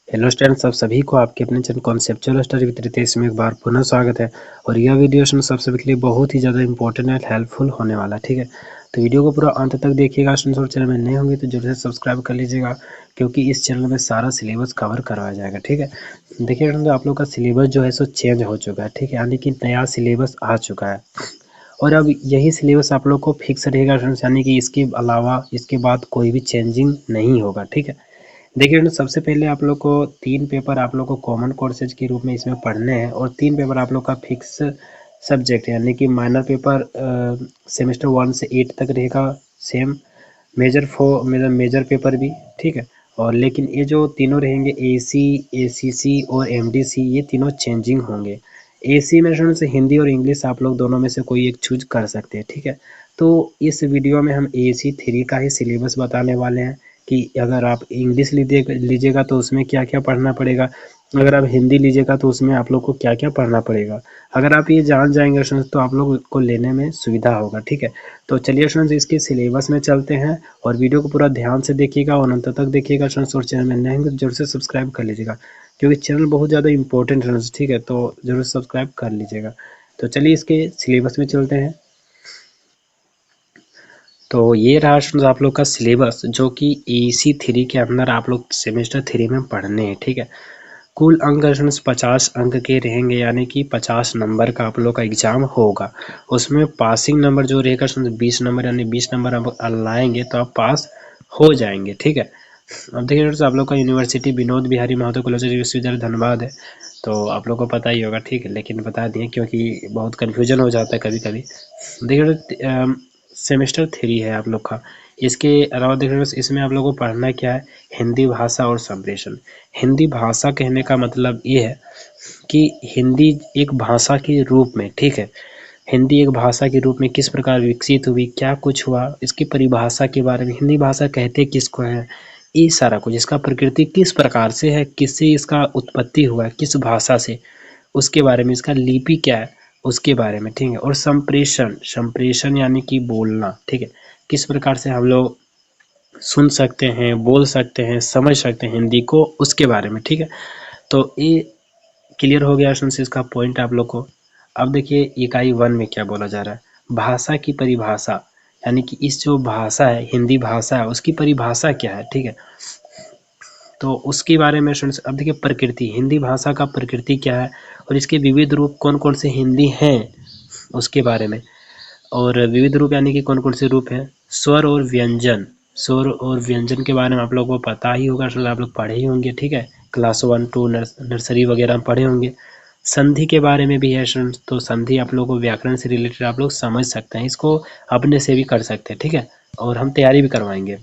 Hello students, आप सभी को आपके अपने channel conceptual study with Ritesh में एक बार पुनः स्वागत है। और यह वीडियो सब सभी के लिए बहुत ही ज़्यादा इंपॉर्टेंट एंड हेल्पफुल होने वाला है। ठीक है, तो वीडियो को पूरा अंत तक देखिएगा। स्टूडेंट्स और चैनल में नए होंगे तो जरूर से सब्सक्राइब कर लीजिएगा, क्योंकि इस चैनल में सारा सिलेबस कवर करवाया जाएगा। ठीक है, देखिए स्टूडेंट्स, आप लोग का सिलेबस जो है सो चेंज हो चुका है। ठीक है, यानी कि नया सिलेबस आ चुका है और अब यही सिलेबस आप लोग को फिक्स रहेगा स्टूडेंट्स, यानी कि इसके अलावा इसके बाद कोई भी चेंजिंग नहीं होगा। ठीक है, देखिए ना, सबसे पहले आप लोग को 3 पेपर आप लोग को कॉमन कोर्सेज के रूप में इसमें पढ़ने हैं और 3 पेपर आप लोग का फिक्स सब्जेक्ट है, यानी कि माइनर पेपर सेमेस्टर 1 से 8 तक रहेगा सेम। मेजर पेपर भी, ठीक है। और लेकिन ये जो तीनों रहेंगे एसी, एसीसी और एमडीसी, ये तीनों चेंजिंग होंगे। एसी में से हिंदी और इंग्लिश आप लोग दोनों में से कोई एक चूज कर सकते हैं। ठीक है, तो इस वीडियो में हम एसी 3 का ही सिलेबस बताने वाले हैं कि अगर आप इंग्लिश लीजिएगा तो उसमें क्या क्या पढ़ना पड़ेगा, अगर आप हिंदी लीजिएगा तो उसमें आप लोग को क्या क्या पढ़ना पड़ेगा। अगर आप ये जान जाएंगे स्टूडेंट्स तो आप लोग को लेने में सुविधा होगा। ठीक है, तो चलिए स्टूडेंट्स इसके सिलेबस में चलते हैं और वीडियो को पूरा ध्यान से देखिएगा और अंत तक देखिएगा स्टूडेंट्स। और चैनल में नए हैं तो जरूर से सब्सक्राइब कर लीजिएगा, क्योंकि चैनल बहुत ज़्यादा इंपॉर्टेंट है। ठीक है, तो जरूर सब्सक्राइब कर लीजिएगा। तो चलिए इसके सिलेबस में चलते हैं। तो ये रहा स्टूडेंट्स आप लोग का सिलेबस, जो कि एसी 3 के अंदर आप लोग सेमेस्टर 3 में पढ़ने हैं। ठीक है, कुल अंक स्टूडेंट्स 50 अंक के रहेंगे, यानी कि 50 नंबर का आप लोग का एग्जाम होगा। उसमें पासिंग नंबर जो रहेगा स्टूडेंट्स 20 नंबर, यानी 20 नंबर आप लाएंगे तो आप पास हो जाएंगे। ठीक है, अब देखिए स्टूडेंट्स, आप लोग का यूनिवर्सिटी विनोद बिहारी महतो कॉलेज विश्वविद्यालय धनबाद है, तो आप लोग को पता ही होगा। ठीक है, लेकिन बता दिए क्योंकि बहुत कन्फ्यूजन हो जाता है कभी कभी। देखिए सेमेस्टर 3 है आप लोग का। इसके अलावा देखिए इसमें आप लोगों को पढ़ना क्या है, हिंदी भाषा और संप्रेषण। हिंदी भाषा कहने का मतलब ये है कि हिंदी एक भाषा के रूप में, ठीक है, हिंदी एक भाषा के रूप में किस प्रकार विकसित हुई, क्या कुछ हुआ, इसकी परिभाषा के बारे में, हिंदी भाषा कहते किसको है, ये सारा कुछ, इसका प्रकृति किस प्रकार से है, किससे इसका उत्पत्ति हुआ है, किस भाषा से, उसके बारे में, इसका लिपि क्या है उसके बारे में। ठीक है, और संप्रेषण, संप्रेषण यानी कि बोलना। ठीक है, किस प्रकार से हम लोग सुन सकते हैं, बोल सकते हैं, समझ सकते हैं हिंदी को, उसके बारे में। ठीक है, तो ये क्लियर हो गया स्टूडेंट्स इसका पॉइंट आप लोग को। अब देखिए इकाई 1 में क्या बोला जा रहा है, भाषा की परिभाषा, यानी कि इस जो भाषा है, हिंदी भाषा है, उसकी परिभाषा क्या है। ठीक है, तो उसके बारे में स्टूडेंट्स अब देखिए प्रकृति, हिंदी भाषा का प्रकृति क्या है और इसके विविध रूप कौन कौन से हिंदी हैं उसके बारे में। और विविध रूप यानी कि कौन कौन से रूप हैं, स्वर और व्यंजन, स्वर और व्यंजन के बारे में आप लोगों को पता ही होगा, आप लोग पढ़े ही होंगे। ठीक है, क्लास 1 2 नर्सरी वगैरह में पढ़े होंगे। संधि के बारे में भी है स्टूडेंट्स, तो संधि आप लोगों को व्याकरण से रिलेटेड आप लोग समझ सकते हैं, इसको अपने से भी कर सकते हैं। ठीक है, और हम तैयारी भी करवाएंगे।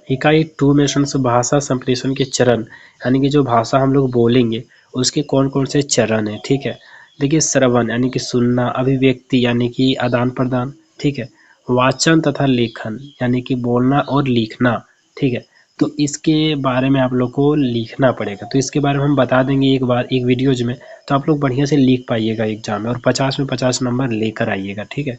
इकाई 2 में स्टूडेंट्स भाषा संप्रेषण के चरण, यानी कि जो भाषा हम लोग बोलेंगे उसके कौन कौन से चरण हैं। ठीक है, देखिए श्रवण यानी कि सुनना, अभिव्यक्ति यानी कि आदान प्रदान, ठीक है, वाचन तथा लेखन यानी कि बोलना और लिखना। ठीक है, तो इसके बारे में आप लोग को लिखना पड़ेगा, तो इसके बारे में हम बता देंगे एक बार एक वीडियोज में, तो आप लोग बढ़िया से लिख पाइएगा एग्जाम में और 50 में 50 नंबर लेकर आइएगा। ठीक है,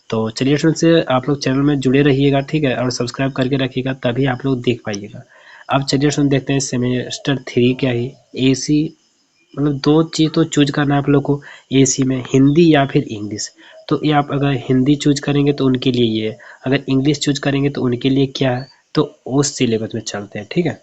तो चलिए स्टूडेंट से आप लोग चैनल में जुड़े रहिएगा। ठीक है, और सब्सक्राइब करके रखिएगा, तभी आप लोग देख पाइएगा। अब चलिए स्टूडेंट देखते हैं सेमेस्टर 3 क्या है। एसी मतलब 2 चीज़ तो चूज करना है आप लोग को एसी में, हिंदी या फिर इंग्लिश। तो ये आप अगर हिंदी चूज करेंगे तो उनके लिए ये है, अगर इंग्लिश चूज करेंगे तो उनके लिए क्या है, तो उस सिलेबस में चलते हैं। ठीक है,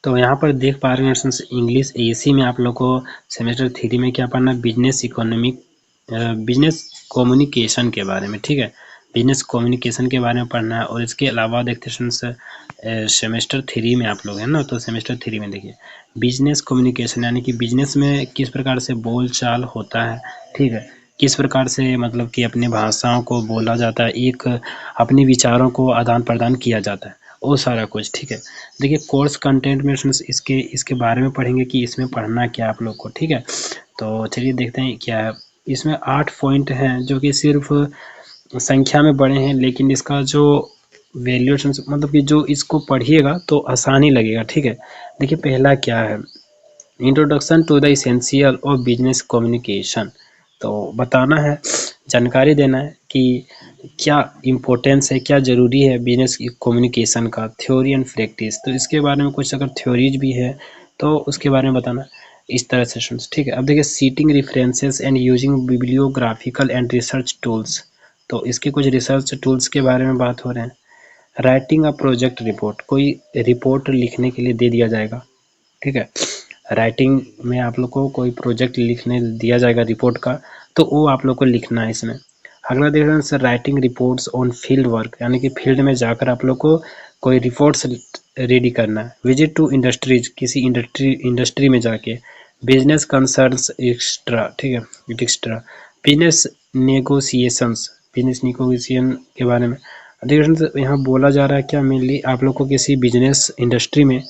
तो यहाँ पर देख पा रहे हैं इंग्लिश एसी में आप लोग को सेमेस्टर 3 में क्या पढ़ना है, बिजनेस इकोनॉमिक, बिजनेस कम्युनिकेशन के बारे में। ठीक है, बिजनेस कम्युनिकेशन के बारे में पढ़ना है। और इसके अलावा देखते हैं सेमेस्टर 3 में आप लोग हैं ना, तो सेमेस्टर 3 में देखिए बिजनेस कम्युनिकेशन, यानी कि बिजनेस में किस प्रकार से बोल चाल होता है। ठीक है, किस प्रकार से मतलब कि अपनी भाषाओं को बोला जाता है, एक अपने विचारों को आदान प्रदान किया जाता है, वो सारा कुछ। ठीक है, देखिए कोर्स कंटेंट में इसके बारे में पढ़ेंगे कि इसमें पढ़ना क्या आप लोग को। ठीक है, तो चलिए देखते हैं क्या है। इसमें 8 पॉइंट हैं जो कि सिर्फ संख्या में बड़े हैं, लेकिन इसका जो वैल्यूएशन मतलब कि जो इसको पढ़िएगा तो आसानी लगेगा। ठीक है, देखिए पहला क्या है, introduction to the essential of business communication, तो बताना है, जानकारी देना है कि क्या इम्पोर्टेंस है, क्या ज़रूरी है बिजनेस कम्युनिकेशन का, थ्योरी एंड प्रैक्टिस। तो इसके बारे में कुछ अगर थ्योरीज भी है तो उसके बारे में बताना इस तरह सेशंस, ठीक है। अब देखिए citing references and using bibliographical and research tools, तो इसके कुछ रिसर्च टूल्स के बारे में बात हो रहे हैं। राइटिंग अ प्रोजेक्ट रिपोर्ट, कोई रिपोर्ट लिखने के लिए दे दिया जाएगा, ठीक है। राइटिंग में आप लोग को कोई प्रोजेक्ट लिखने दिया जाएगा रिपोर्ट का, तो वो आप लोग को लिखना है इसमें। अगला देख रहे हैं sir, writing reports on field work, यानी कि फील्ड में जाकर आप लोग को कोई रिपोर्ट्स रेडी करना है। विजिट टू इंडस्ट्रीज, किसी इंडस्ट्री में जाके। बिजनेस कंसर्न्स एक्स्ट्रा, ठीक है, extra. Business negotiations, business negotiation के बारे में देखिए यहाँ बोला जा रहा है क्या, मेनली आप लोग को किसी बिजनेस इंडस्ट्री में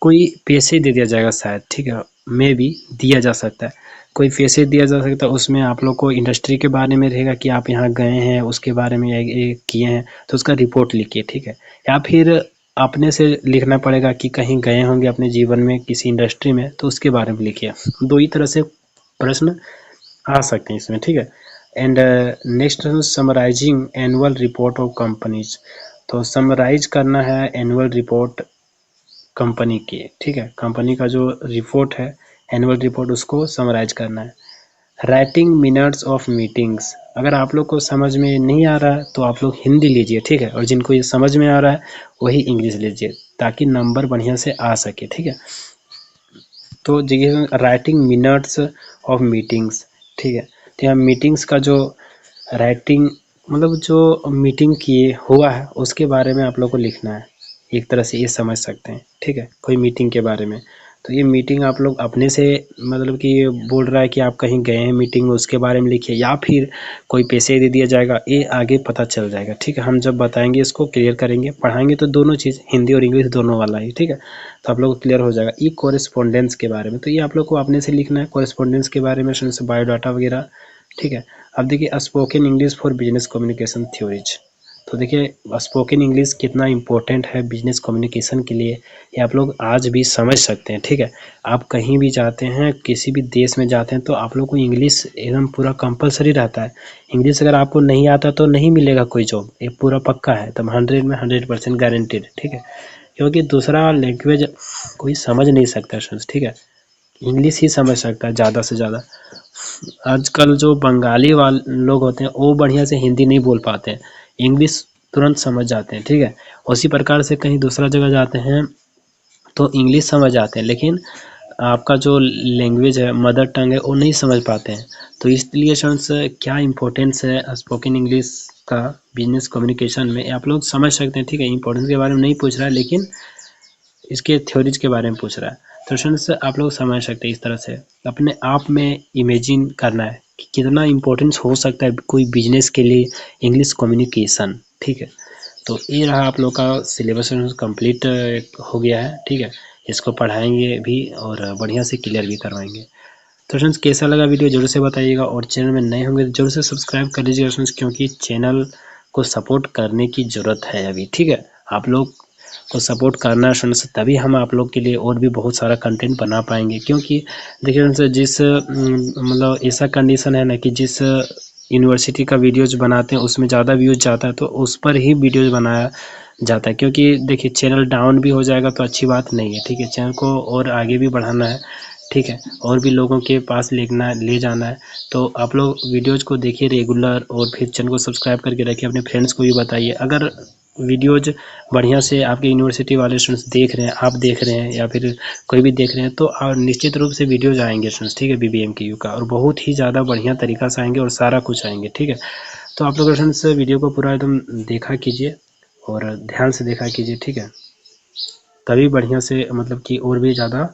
कोई पैसे दे दिया जाएगा शायद, ठीक है, मे बी दिया जा सकता है, कोई पैसे दिया जा सकता है। उसमें आप लोग को इंडस्ट्री के बारे में रहेगा कि आप यहाँ गए हैं, उसके बारे में ये किए हैं, तो उसका रिपोर्ट लिखिए, ठीक है। या फिर अपने से लिखना पड़ेगा कि कहीं गए होंगे अपने जीवन में किसी इंडस्ट्री में, तो उसके बारे में लिखिए। दो ही तरह से प्रश्न आ सकते हैं इसमें, ठीक है। And next summarising annual report of companies, तो समराइज करना है एनुअल रिपोर्ट कंपनी की, ठीक है। कंपनी का जो रिपोर्ट है एनुअल रिपोर्ट, उसको समराइज करना है। राइटिंग मिनट्स ऑफ मीटिंग्स, अगर आप लोग को समझ में नहीं आ रहा है तो आप लोग हिंदी लीजिए, ठीक है, और जिनको ये समझ में आ रहा है वही इंग्लिश लीजिए, ताकि नंबर बढ़िया से आ सके, ठीक है। तो देखिए राइटिंग मिनट्स ऑफ मीटिंग्स, ठीक है। तो यहाँ मीटिंग्स का जो राइटिंग, मतलब जो मीटिंग किए हुआ है उसके बारे में आप लोग को लिखना है, एक तरह से ये समझ सकते हैं, ठीक है, कोई मीटिंग के बारे में। तो ये मीटिंग आप लोग अपने से, मतलब कि ये बोल रहा है कि आप कहीं गए हैं मीटिंग में, उसके बारे में लिखिए, या फिर कोई पैसे दे दिया जाएगा, ये आगे पता चल जाएगा, ठीक है। हम जब बताएंगे इसको क्लियर करेंगे, पढ़ाएंगे तो दोनों चीज़ हिंदी और इंग्लिश दोनों वाला ही, ठीक है, तो आप लोग को क्लियर हो जाएगा। ई कोरेस्पोंडेंस के बारे में, तो ये आप लोग को अपने से लिखना है कोरेस्पोंडेंस के बारे में, बायोडाटा वगैरह, ठीक है। अब देखिए spoken English for business communication theories, तो देखिए स्पोकन इंग्लिश कितना इम्पोर्टेंट है बिजनेस कम्युनिकेशन के लिए, ये आप लोग आज भी समझ सकते हैं, ठीक है। आप कहीं भी जाते हैं, किसी भी देश में जाते हैं, तो आप लोग को इंग्लिश एकदम पूरा कंपलसरी रहता है। इंग्लिश अगर आपको नहीं आता तो नहीं मिलेगा कोई जॉब, ये पूरा पक्का है, तब 100 में 100% गारंटेड, ठीक है। क्योंकि दूसरा लैंग्वेज कोई समझ नहीं सकता, ठीक है, इंग्लिश ही समझ सकता है ज़्यादा से ज़्यादा। आजकल जो बंगाली वाले लोग होते हैं वो बढ़िया से हिंदी नहीं बोल पाते हैं, इंग्लिश तुरंत समझ जाते हैं, ठीक है। उसी प्रकार से कहीं दूसरा जगह जाते हैं तो इंग्लिश समझ आते हैं, लेकिन आपका जो लैंग्वेज है, मदर टंग है, वो नहीं समझ पाते हैं। तो इसलिए स्टूडेंट्स क्या इम्पोर्टेंस है स्पोकन इंग्लिश का बिजनेस कम्युनिकेशन में, आप लोग समझ सकते हैं, ठीक है। इम्पोर्टेंस के बारे में नहीं पूछ रहा है, लेकिन इसके थ्योरीज के बारे में पूछ रहा है। तो स्टूडेंट्स आप लोग समझ सकते हैं, इस तरह से अपने आप में इमेजिन करना है कि कितना इम्पोर्टेंस हो सकता है कोई बिजनेस के लिए इंग्लिश कम्युनिकेशन, ठीक है। तो ये रहा आप लोग का सिलेबस कंप्लीट हो गया है, ठीक है। इसको पढ़ाएंगे भी और बढ़िया से क्लियर भी करवाएंगे। तो फ्रेंड्स कैसा लगा वीडियो जरूर से बताइएगा, और चैनल में नए होंगे तो जरूर से सब्सक्राइब कर लीजिएगा फ्रेंड्स, क्योंकि चैनल को सपोर्ट करने की ज़रूरत है अभी, ठीक है। आप लोग को सपोर्ट करना फ्रेंड्स, तभी हम आप लोग के लिए और भी बहुत सारा कंटेंट बना पाएंगे। क्योंकि देखिए फ्रेंड्स, जिस मतलब ऐसा कंडीशन है ना कि जिस यूनिवर्सिटी का वीडियोज़ बनाते हैं उसमें ज़्यादा व्यूज़ जाता है, तो उस पर ही वीडियोज़ बनाया जाता है। क्योंकि देखिए चैनल डाउन भी हो जाएगा तो अच्छी बात नहीं है, ठीक है। चैनल को और आगे भी बढ़ाना है, ठीक है, और भी लोगों के पास ले जाना है। तो आप लोग वीडियोज़ को देखिए रेगुलर, और फिर चैनल को सब्सक्राइब करके रखिए, अपने फ्रेंड्स को भी बताइए। अगर वीडियोज़ बढ़िया से आपके यूनिवर्सिटी वाले स्टूडेंट्स देख रहे हैं, आप देख रहे हैं, या फिर कोई भी देख रहे हैं, तो निश्चित रूप से वीडियोज़ आएंगे स्टूडेंट्स, ठीक है, BBMKU का, और बहुत ही ज़्यादा बढ़िया तरीका से आएंगे और सारा कुछ आएंगे, ठीक है। तो आप लोग फ्रेंड्स वीडियो को पूरा एकदम देखा कीजिए और ध्यान से देखा कीजिए, ठीक है, तभी बढ़िया से मतलब कि और भी ज़्यादा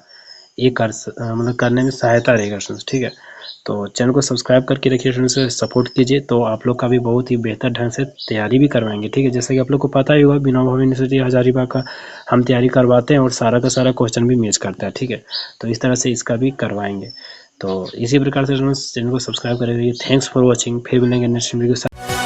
ये मतलब करने में सहायता रहेगा फ्रेंड्स, ठीक है। तो चैनल को सब्सक्राइब करके रखिए फ्रेंड्स, सपोर्ट कीजिए, तो आप लोग का भी बहुत ही बेहतर ढंग से तैयारी भी करवाएंगे, ठीक है। जैसे कि आप लोग को पता ही होगा, विनोबा यूनिवर्सिटी हजारीबाग का हम तैयारी करवाते हैं और सारा का सारा क्वेश्चन भी मैच करता है, ठीक है। तो इस तरह से इसका भी करवाएंगे। तो इसी प्रकार से चैनल को सब्सक्राइब करेंगे। थैंक्स फॉर वॉचिंग, फिर मिलेंगे नेक्स्ट वीडियो के साथ।